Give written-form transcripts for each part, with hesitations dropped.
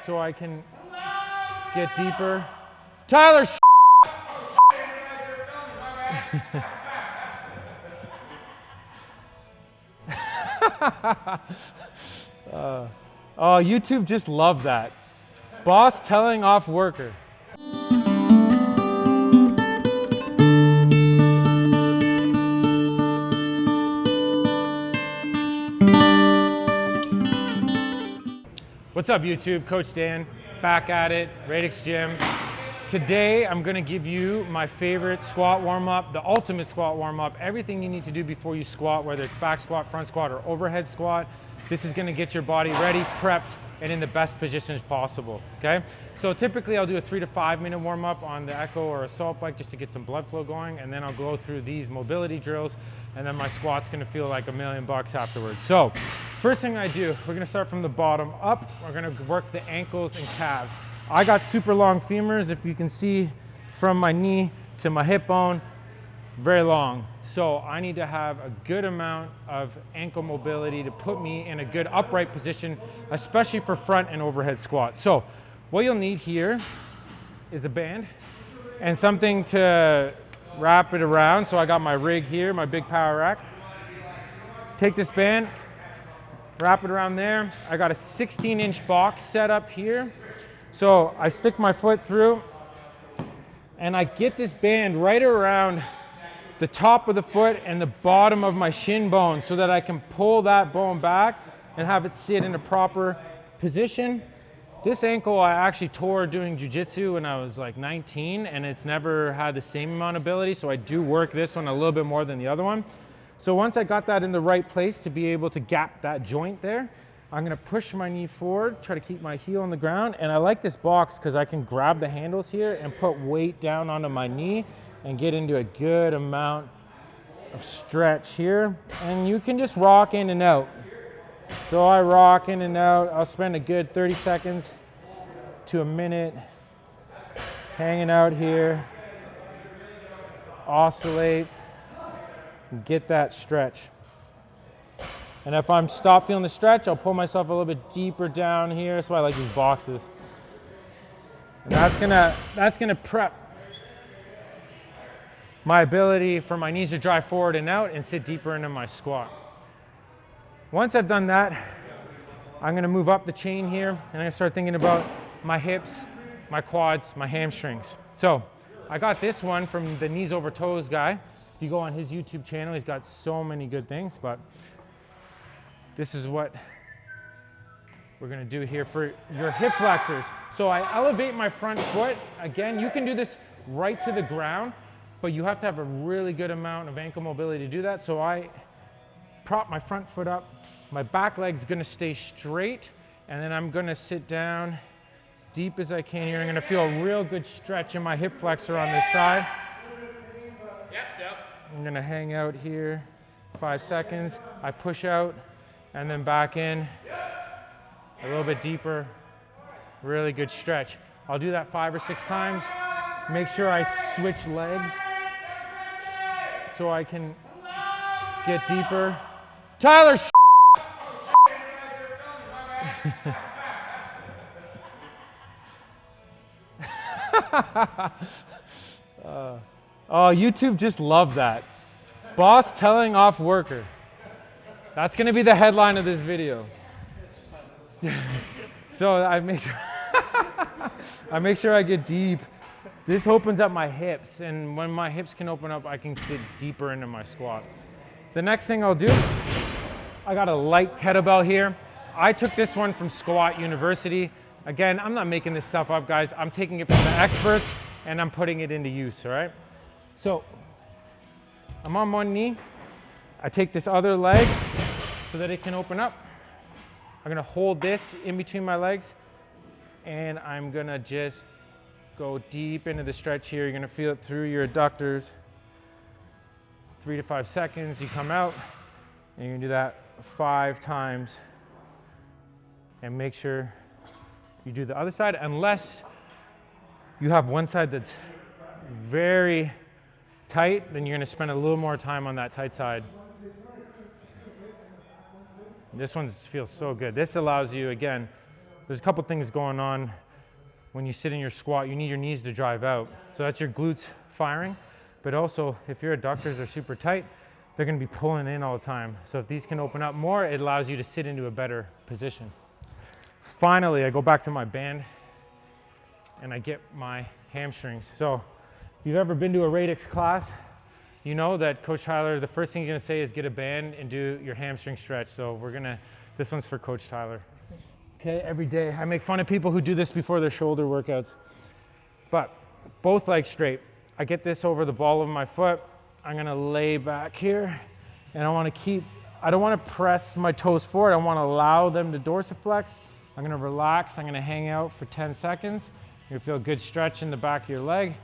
so I can get deeper. Tyler, oh, YouTube just loved that. Boss telling off worker. What's up, YouTube? Coach Dan, back at it, Radix Gym. Today, I'm gonna give you my favorite squat warm-up, the ultimate squat warm-up, everything you need to do before you squat, whether it's back squat, front squat, or overhead squat. This is gonna get your body ready, prepped, and in the best positions possible, okay? So typically, I'll do a 3 to 5 minute warm-up on the Echo or assault bike just to get some blood flow going, and then I'll go through these mobility drills, and then my squat's gonna feel like $1,000,000 afterwards. So, first thing I do, we're gonna start from the bottom up. We're gonna work the ankles and calves. I got super long femurs, if you can see from my knee to my hip bone, very long. So I need to have a good amount of ankle mobility to put me in a good upright position, especially for front and overhead squats. So what you'll need here is a band and something to wrap it around. So I got my rig here, my big power rack. Take this band, wrap it around there. I got a 16-inch box set up here. So I stick my foot through and I get this band right around the top of the foot and the bottom of my shin bone so that I can pull that bone back and have it sit in a proper position. This ankle I actually tore doing jiu-jitsu when I was like 19, and it's never had the same amount of ability, so I do work this one a little bit more than the other one. So once I got that in the right place to be able to gap that joint there, I'm gonna push my knee forward, try to keep my heel on the ground, and I like this box because I can grab the handles here and put weight down onto my knee and get into a good amount of stretch here. And you can just rock in and out. So I rock in and out. I'll spend a good 30 seconds to a minute hanging out here, oscillate, and get that stretch. And if I'm stopped feeling the stretch, I'll pull myself a little bit deeper down here. That's why I like these boxes. And that's gonna prep my ability for my knees to drive forward and out and sit deeper into my squat. Once I've done that, I'm gonna move up the chain here and I'm gonna start thinking about my hips, my quads, my hamstrings. So I got this one from the Knees Over Toes guy. If you go on his YouTube channel, he's got so many good things, but this is what we're gonna do here for your hip flexors. So I elevate my front foot. Again, you can do this right to the ground, but you have to have a really good amount of ankle mobility to do that. So I prop my front foot up. My back leg's gonna stay straight, and then I'm gonna sit down as deep as I can here. I'm gonna feel a real good stretch in my hip flexor on this side. Yep. I'm gonna hang out here 5 seconds. I push out, and then back in, a little bit deeper, really good stretch. I'll do that 5 or 6 times. Make sure I switch legs so I can get deeper. Tyler, oh, YouTube just loved that. Boss telling off worker. That's gonna be the headline of this video. So I make sure I get deep. This opens up my hips, and when my hips can open up, I can sit deeper into my squat. The next thing I'll do, I got a light kettlebell here. I took this one from Squat University. Again, I'm not making this stuff up, guys. I'm taking it from the experts, and I'm putting it into use, all right? So I'm on one knee. I take this other leg so that it can open up. I'm gonna hold this in between my legs, and I'm gonna just go deep into the stretch here. You're gonna feel it through your adductors. 3 to 5 seconds, you come out, and you can do that 5 times. And make sure you do the other side, unless you have one side that's very tight, then you're gonna spend a little more time on that tight side. This one feels so good. This allows you, again, there's a couple things going on when you sit in your squat. You need your knees to drive out. So that's your glutes firing. But also, if your adductors are super tight, they're gonna be pulling in all the time. So if these can open up more, it allows you to sit into a better position. Finally, I go back to my band and I get my hamstrings. So if you've ever been to a Radix class, you know that Coach Tyler, the first thing he's gonna say is get a band and do your hamstring stretch. So this one's for Coach Tyler. Okay, every day. I make fun of people who do this before their shoulder workouts. But both legs straight. I get this over the ball of my foot. I'm gonna lay back here and I don't wanna press my toes forward. I wanna allow them to dorsiflex. I'm gonna relax. I'm gonna hang out for 10 seconds. You'll feel a good stretch in the back of your leg.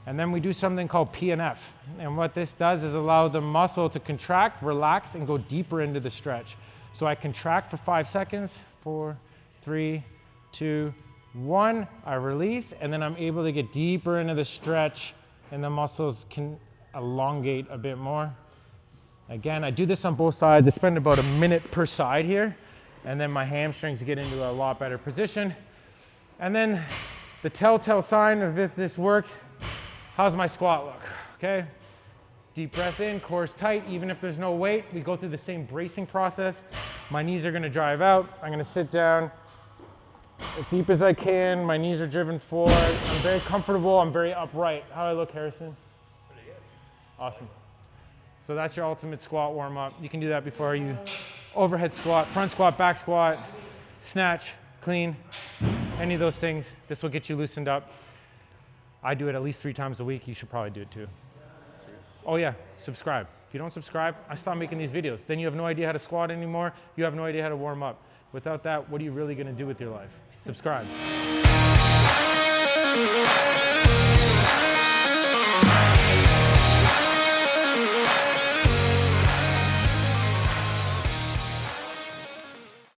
And then we do something called PNF. And what this does is allow the muscle to contract, relax, and go deeper into the stretch. So I contract for 5 seconds, 4, 3, 2, 1. I release, and then I'm able to get deeper into the stretch, and the muscles can elongate a bit more. Again, I do this on both sides. I spend about a minute per side here, and then my hamstrings get into a lot better position. And then the telltale sign of if this worked, how's my squat look, okay? Deep breath in, core's tight, even if there's no weight. We go through the same bracing process. My knees are gonna drive out. I'm gonna sit down as deep as I can. My knees are driven forward. I'm very comfortable, I'm very upright. How do I look, Harrison? Pretty good. Awesome. So that's your ultimate squat warm up. You can do that before you overhead squat, front squat, back squat, snatch, clean, any of those things. This will get you loosened up. I do it at least 3 times a week. You should probably do it too. Oh yeah, subscribe. If you don't subscribe, I stop making these videos. Then you have no idea how to squat anymore. You have no idea how to warm up. Without that, what are you really gonna do with your life? Subscribe.